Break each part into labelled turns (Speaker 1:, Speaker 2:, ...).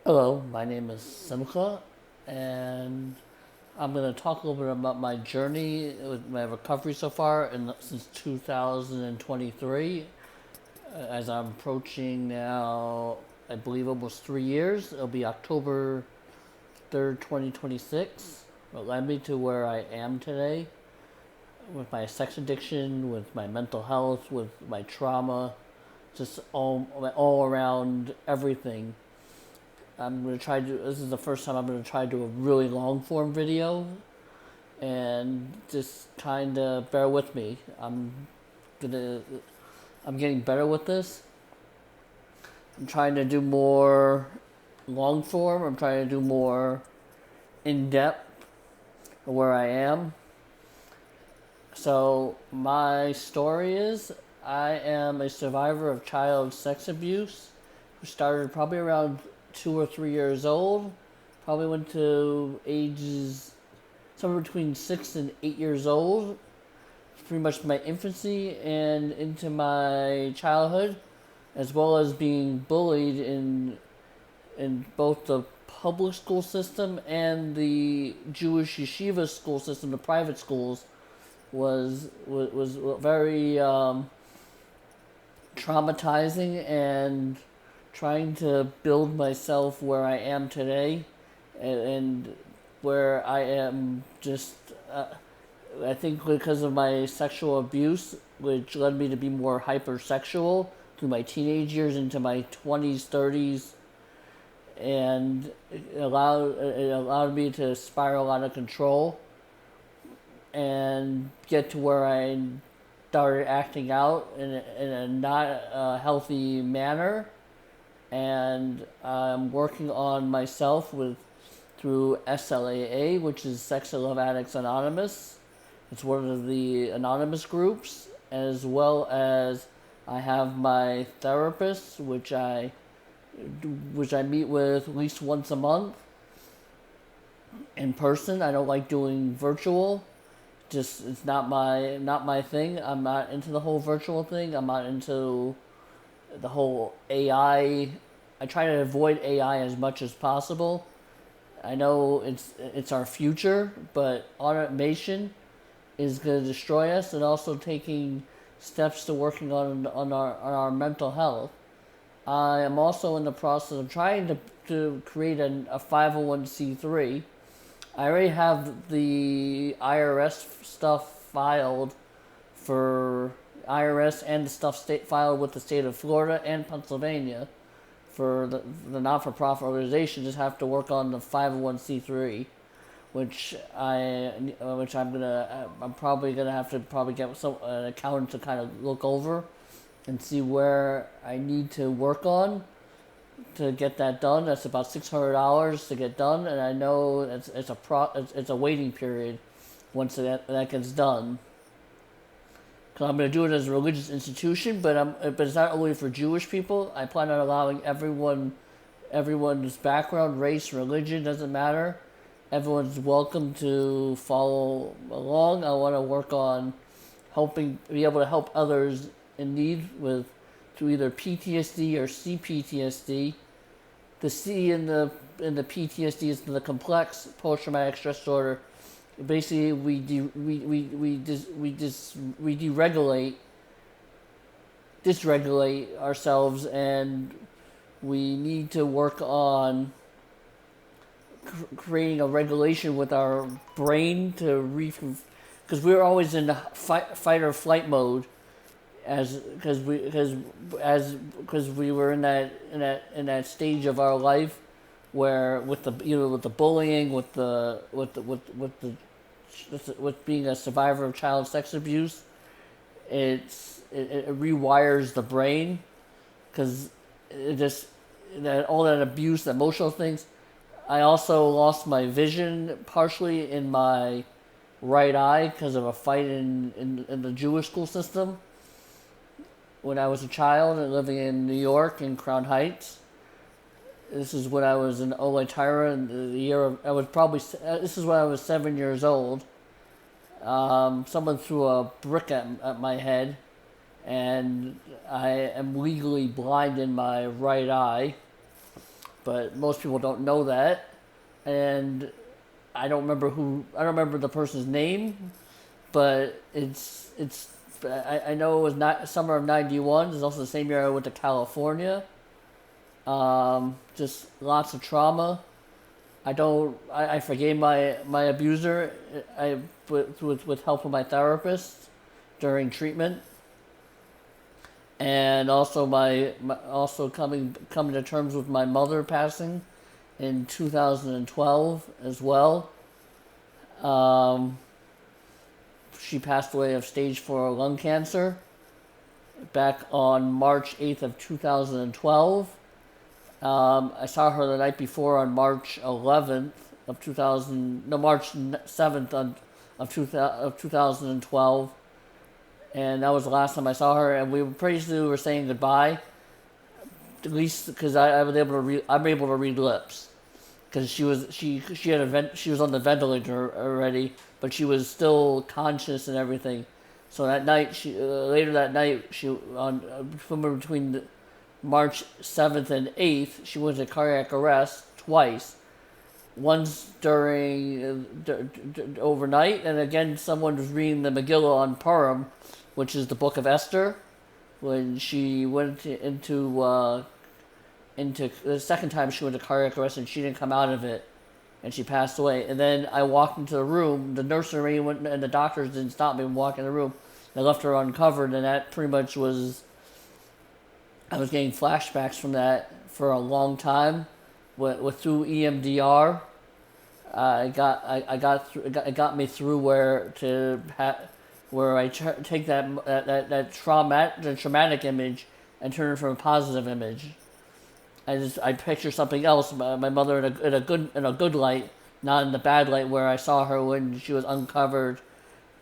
Speaker 1: Hello, my name is Simcha, and I'm going to talk a little bit about my journey with my recovery so far since 2023. As I'm approaching now, I believe almost 3 years. It'll be October 3rd, 2026. It led me to where I am today with my sex addiction, with my mental health, with my trauma, just all around everything. I'm gonna try to. This is the first time I'm gonna try to do a really long form video, and just kind of bear with me. Gonna. I'm getting better with this. I'm trying to do more long form. I'm trying to do more in depth where I am. So my story is I am a survivor of child sex abuse who started probably around 2 or 3 years old. Probably went to ages somewhere between 6 and 8 years old. Pretty much my infancy and into my childhood, as well as being bullied in both the public school system and the Jewish yeshiva school system, the private schools, was very traumatizing, and trying to build myself where I am today, and where I am just. I think because of my sexual abuse, which led me to be more hypersexual through my teenage years into my 20s, 30s, and it allowed me to spiral out of control and get to where I started acting out in a not healthy manner. And I'm working on myself through SLAA, which is Sex and Love Addicts Anonymous. It's one of the anonymous groups, as well as I have my therapist, which I meet with at least once a month in person. I don't like doing virtual. Just it's not my thing. I'm not into the whole virtual thing. I'm not into the whole AI. I try to avoid AI as much as possible. I know it's our future, but automation is going to destroy us, and also taking steps to working on our mental health. I am also in the process of trying to create a 501c3. I already have the IRS stuff filed for IRS, and the stuff filed with the state of Florida and Pennsylvania for the not-for-profit organization. Just have to work on the 501c3, I'm probably gonna have to get an accountant to kind of look over and see where I need to work on to get that done. That's about $600 to get done, and I know it's a waiting period once that gets done. Cause I'm gonna do it as a religious institution, but it's not only for Jewish people. I plan on allowing everyone's background, race, religion, doesn't matter. Everyone's welcome to follow along. I want to work on be able to help others in need through either PTSD or CPTSD. The C in the PTSD is the complex post traumatic stress disorder. Basically, we dysregulate ourselves, and we need to work on creating a regulation with our brain because we're always in the fight or flight mode, because we were in that stage of our life where with the bullying, with being a survivor of child sex abuse, it rewires the brain, because it just all that abuse, the emotional things. I also lost my vision partially in my right eye because of a fight in the Jewish school system when I was a child and living in New York in Crown Heights. This is when I was in Olay Tyra, in the year of, I was probably, this is when I was 7 years old. Someone threw a brick at my head, and I am legally blind in my right eye. but most people don't know that. And I don't remember the person's name, but I know it was not summer of '91. It's also the same year I went to California. Just lots of trauma. I forgave my abuser. With help of my therapist during treatment, and also also coming to terms with my mother passing in 2012 as well. She passed away of stage 4 lung cancer back on March 8th of 2012. I saw her the night before on March 11th of 2000, no, March 7th of 2012. And that was the last time I saw her, and we were saying goodbye. At least because I'm able to read lips, because she was on the ventilator already, but she was still conscious and everything. So that night, later that night, somewhere between March 7th and 8th, she went into cardiac arrest twice. Once during overnight, and again someone was reading the Megillah on Purim, which is the book of Esther, when she went into the second time she went to cardiac arrest, and she didn't come out of it, and she passed away. And then I walked into the room, the nurse and the doctors didn't stop me from walking in the room. They left her uncovered, and that pretty much was, I was getting flashbacks from that for a long time. Through EMDR, it got me through where I take that traumatic image and turn it from a positive image. I picture something else, my mother in a good light, not in the bad light where I saw her when she was uncovered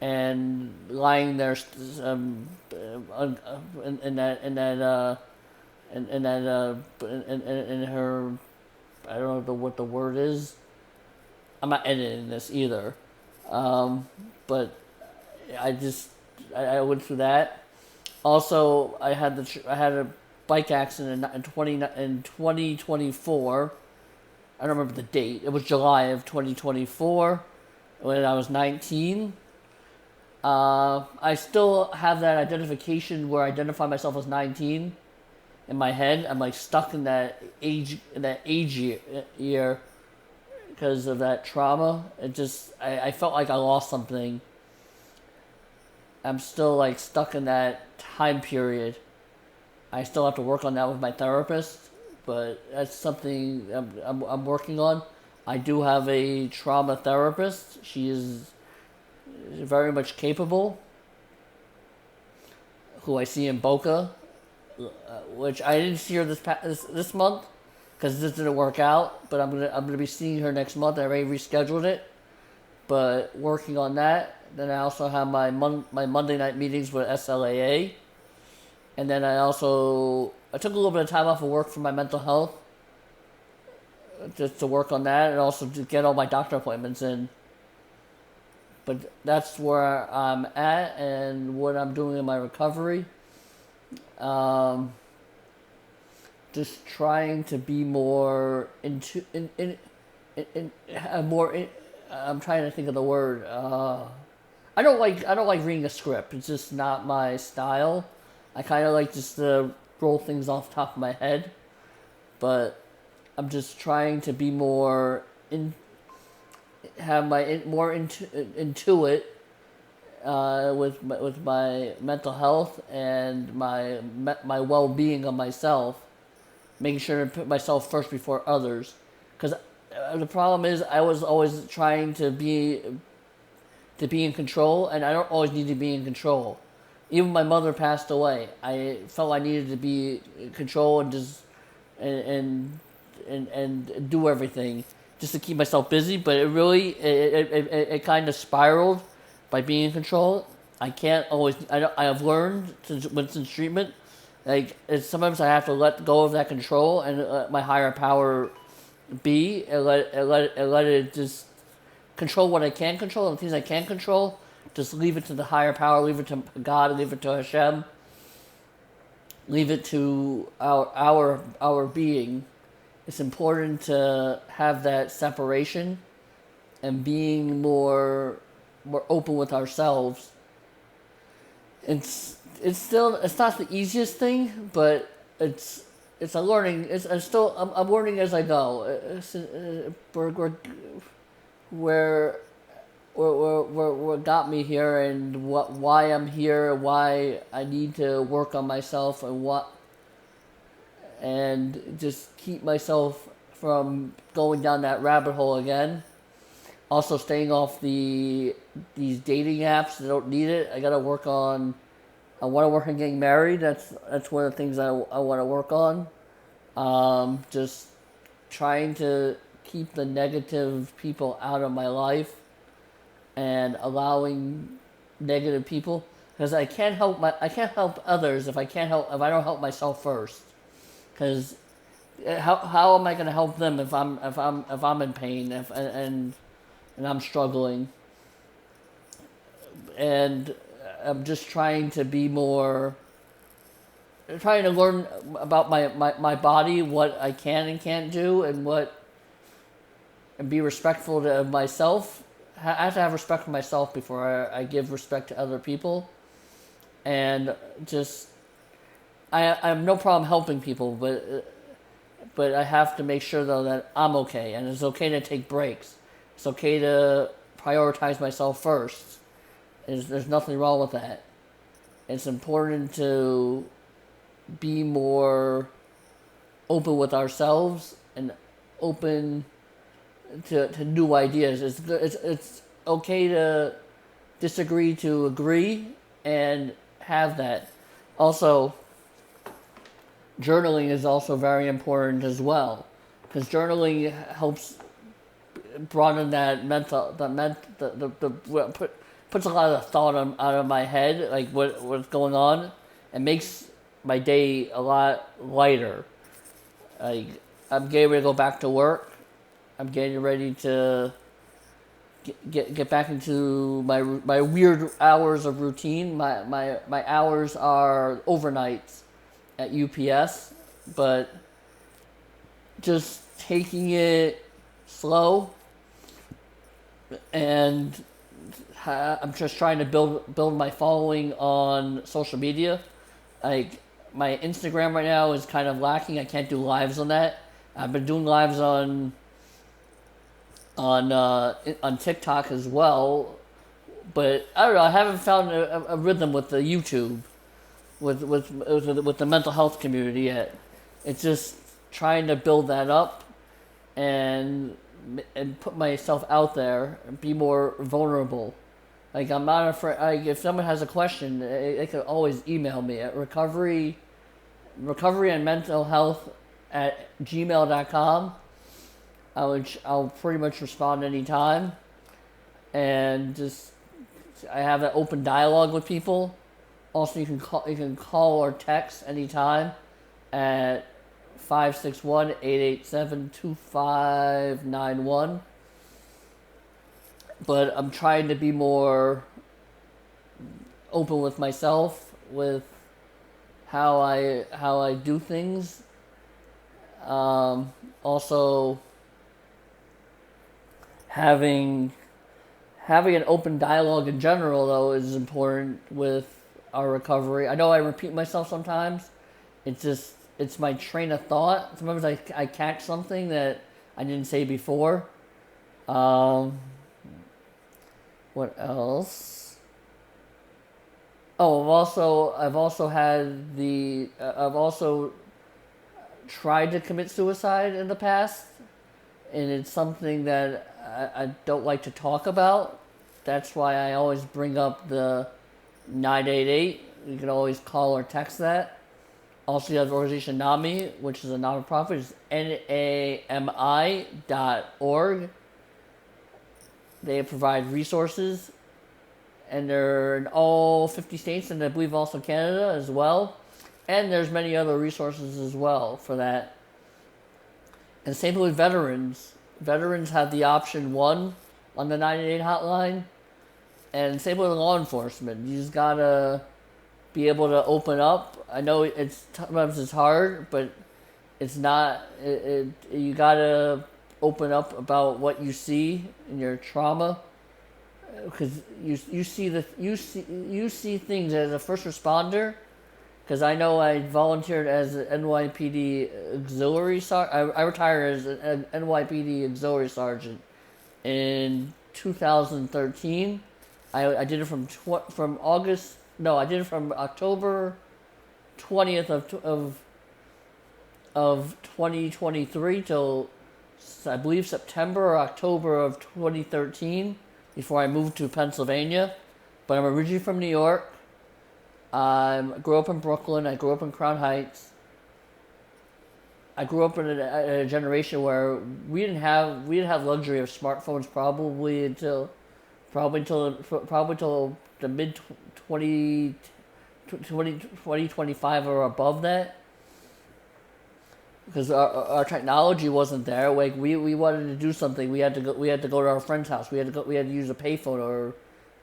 Speaker 1: and lying there in her, I don't know what the word is. I'm not editing this either, but I went through that. Also, I had a bike accident in 2024. I don't remember the date. It was July of 2024 when I was 19. I still have that identification where I identify myself as 19 in my head. I'm like stuck in that age year because of that trauma. I felt like I lost something. I'm still like stuck in that time period. I still have to work on that with my therapist, but that's something I'm working on. I do have a trauma therapist. She is very much capable, who I see in Boca, which I didn't see her this month because this didn't work out. But I'm gonna be seeing her next month. I already rescheduled it, but working on that. Then I also have my Monday night meetings with SLAA, and then I took a little bit of time off of work for my mental health, just to work on that, and also to get all my doctor appointments in. But that's where I'm at and what I'm doing in my recovery. Just trying to be more I'm trying to think of the word. I don't like reading a script. It's just not my style. I kind of like just to roll things off the top of my head. But I'm just trying to be more into it with my mental health and my well-being of myself, making sure to put myself first before others. Because the problem is I was always trying to be in control, and I don't always need to be in control. Even my mother passed away. I felt I needed to be in control and just and do everything just to keep myself busy. But it really it kind of spiraled by being in control. I can't always. I have learned since treatment, like sometimes I have to let go of that control and let my higher power be, and let it just control what I can control, and the things I can't control, just leave it to the higher power, leave it to God, leave it to Hashem, leave it to our being. it's important to have that separation and being more open with ourselves. It's not the easiest thing, but it's a learning. I'm learning as I go. Where what got me here and why I'm here, why I need to work on myself, and just keep myself from going down that rabbit hole again. Also, staying off these dating apps. I don't need it. I gotta work on. I want to work on getting married. That's one of the things I want to work on. Just trying to keep the negative people out of my life and allowing negative people, because I can't help others if I don't help myself first. Because how am I going to help them if I'm in pain and I'm struggling? And I'm just trying to learn about my body, what I can and can't do, and be respectful of myself. I have to have respect for myself before I give respect to other people. And just, I have no problem helping people, but I have to make sure though that I'm okay, and it's okay to take breaks. It's okay to prioritize myself first. There's nothing wrong with that. It's important to be more open with ourselves and open to new ideas. It's okay to disagree to agree and have that. Also, journaling is also very important as well, because journaling helps broaden that puts a lot of thought out of my head, like what's going on, and makes my day a lot lighter. Like, I'm getting ready to go back to work. I'm getting ready to get back into my weird hours of routine. My hours are overnights at UPS, but just taking it slow, and I'm just trying to build my following on social media. Like, my Instagram right now is kind of lacking. I can't do lives on that. I've been doing lives on TikTok as well, but I don't know. I haven't found a rhythm with the YouTube, with the mental health community yet. It's just trying to build that up and put myself out there and be more vulnerable. Like, I'm not afraid. Like, if someone has a question, they can always email me at recovery and mental health at gmail.com. I'll pretty much respond anytime, and just I have an open dialogue with people. Also, you can call or text anytime at 561-887-2591. But I'm trying to be more open with myself, with how I do things. Also, having an open dialogue in general, though, is important with our recovery. I know I repeat myself sometimes. It's my train of thought. Sometimes I catch something that I didn't say before. What else? Oh, I've also tried to commit suicide in the past, and it's something that I don't like to talk about. That's why I always bring up the 988. You can always call or text that. Also, you have the organization NAMI, which is a non-profit. It's NAMI.org. They provide resources, and they're in all 50 states, and I believe also Canada as well. And there's many other resources as well for that. And same with veterans. Veterans have the option 1 on the 988 hotline. And same with law enforcement. You just gotta be able to open up. I know sometimes it's hard, but it's not. You gotta open up about what you see in your trauma, because you see things as a first responder. Because I know I volunteered as an NYPD auxiliary sergeant. I retired as an NYPD auxiliary sergeant in 2013. I did it from August. No, I did it from October 20th of 2023 till I believe September or October of 2013 before I moved to Pennsylvania. But I'm originally from New York. I grew up in Brooklyn. I grew up in Crown Heights. I grew up in a generation where we didn't have luxury of smartphones probably until the mid 2025 or above that, because our technology wasn't there. Like we wanted to do something, we had to go to our friend's house. We had to use a payphone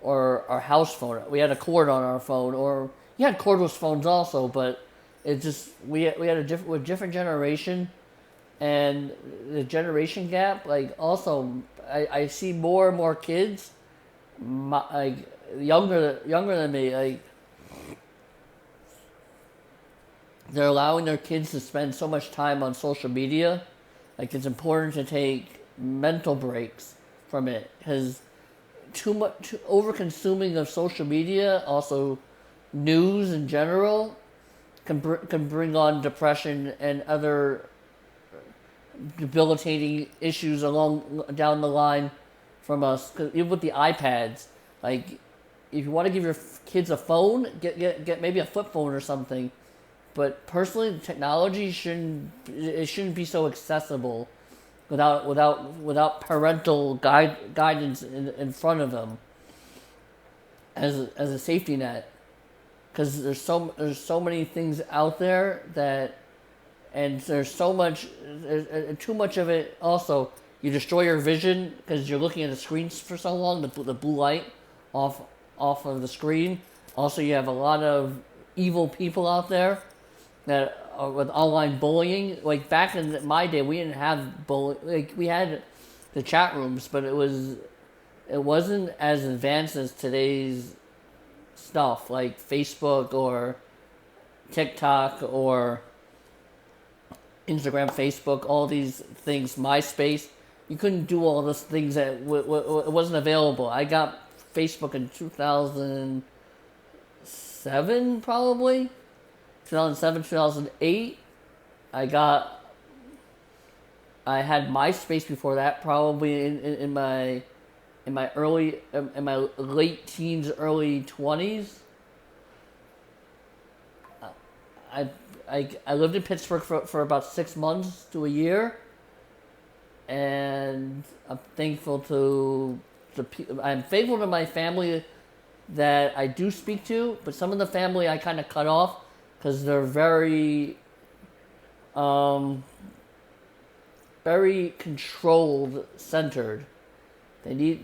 Speaker 1: or our house phone. We had a cord on our phone, or you had cordless phones also, but it just we had a different generation, and the generation gap. Like also, I see more and more kids, like younger than me. Like they're allowing their kids to spend so much time on social media. Like it's important to take mental breaks from it, because too over consuming of social media, also news in general, can bring on depression and other debilitating issues along down the line from us. 'Cause even with the iPads, like if you want to give your kids a phone, get maybe a flip phone or something. But personally, the technology shouldn't be so accessible without parental guidance in front of them as a safety net. Because there's so many things out there and there's so much, too much of it. Also, you destroy your vision because you're looking at the screens for so long. The blue light off of the screen. Also, you have a lot of evil people out there that are with online bullying. Like back in my day, we didn't have bullying. Like we had the chat rooms, but it wasn't as advanced as today's stuff, like Facebook or TikTok or Instagram, Facebook, all these things, MySpace. You couldn't do all those things that it wasn't available. I got Facebook in 2007, probably 2007, 2008. I had MySpace before that, probably in my late teens, early 20s. I lived in Pittsburgh for about 6 months to a year, and I'm thankful to my family that I do speak to, but some of the family I kind of cut off because they're very very controlled centered. They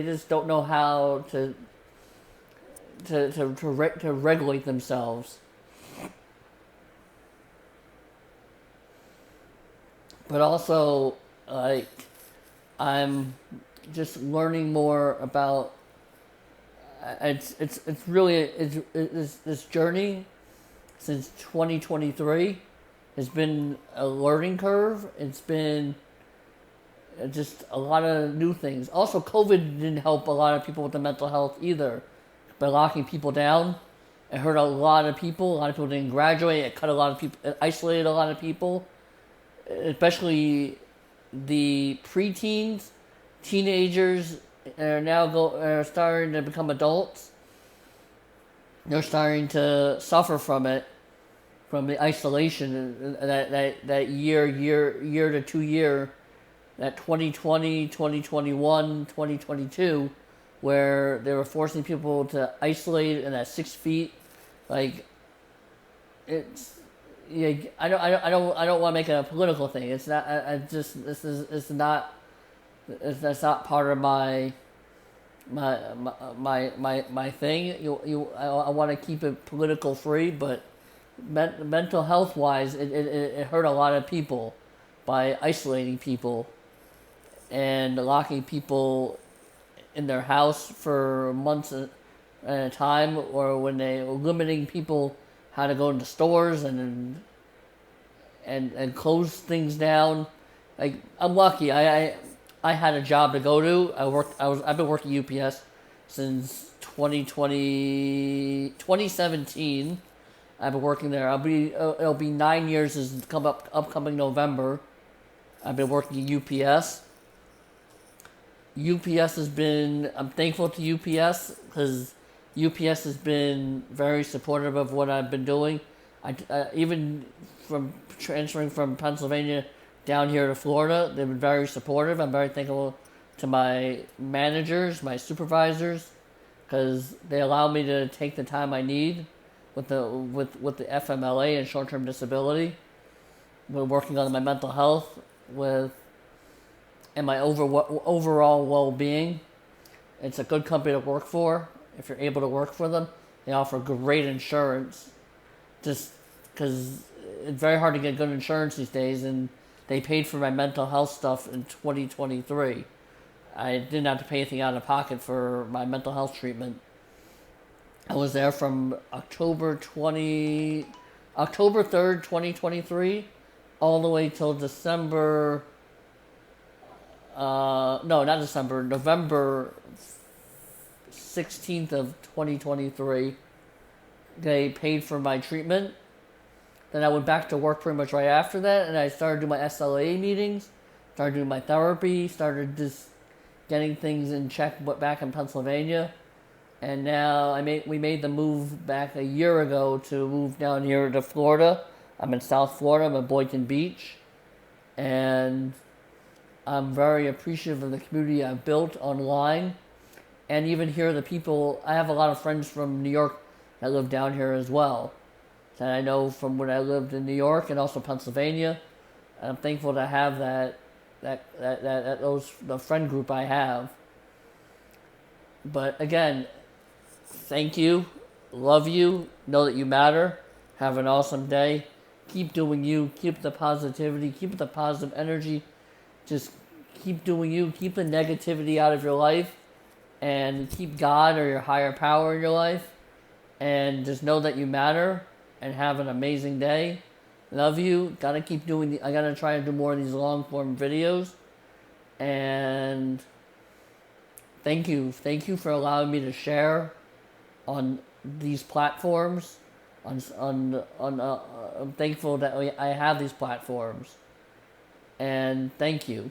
Speaker 1: just don't know how to regulate themselves. But also, like, I'm just learning more about. It's really this journey since 2023 has been a learning curve. It's been just a lot of new things. Also, COVID didn't help a lot of people with the mental health either. By locking people down, it hurt a lot of people. A lot of people didn't graduate. It cut a lot of people. It isolated a lot of people, especially the preteens, teenagers are starting to become adults. They're starting to suffer from it, from the isolation that year to 2 year, that 2020, 2021, 2022, where they were forcing people to isolate and at 6 feet. Like, it's, yeah, I don't want to make it a political thing. It's not. That's not part of my thing. I want to keep it political free, but mental health wise, it hurt a lot of people by isolating people and locking people in their house for months at a time, or when they were limiting people how to go into stores and close things down. Like, I'm lucky. I had a job to go to. I've been working UPS since 2017. I've been working there. It'll be 9 years is upcoming November. I've been working at UPS. UPS has been, I'm thankful to UPS because UPS has been very supportive of what I've been doing. Even from transferring from Pennsylvania down here to Florida, they've been very supportive. I'm very thankful to my managers, my supervisors, because they allow me to take the time I need with the FMLA and short-term disability. We're working on my mental health and my overall well-being. It's a good company to work for if you're able to work for them. They offer great insurance, just because it's very hard to get good insurance these days, and they paid for my mental health stuff in 2023. I didn't have to pay anything out of pocket for my mental health treatment. I was there from October 3rd, 2023, all the way till November 16th of 2023. They paid for my treatment. Then I went back to work pretty much right after that, and I started doing my SLA meetings, started doing my therapy, started just getting things in check back in Pennsylvania. And now we made the move back a year ago to move down here to Florida. I'm in South Florida. I'm in Boynton Beach. And I'm very appreciative of the community I've built online. And even here, the people, I have a lot of friends from New York that live down here as well, that I know from when I lived in New York and also Pennsylvania. And I'm thankful to have the friend group I have. But again, thank you, love you, know that you matter, have an awesome day, keep doing you, keep the positivity, keep the positive energy, just keep doing you, keep the negativity out of your life, and keep God or your higher power in your life, and just know that you matter, and have an amazing day. Love you. I gotta try to do more of these long form videos, and thank you for allowing me to share on these platforms. I'm thankful that I have these platforms, and thank you.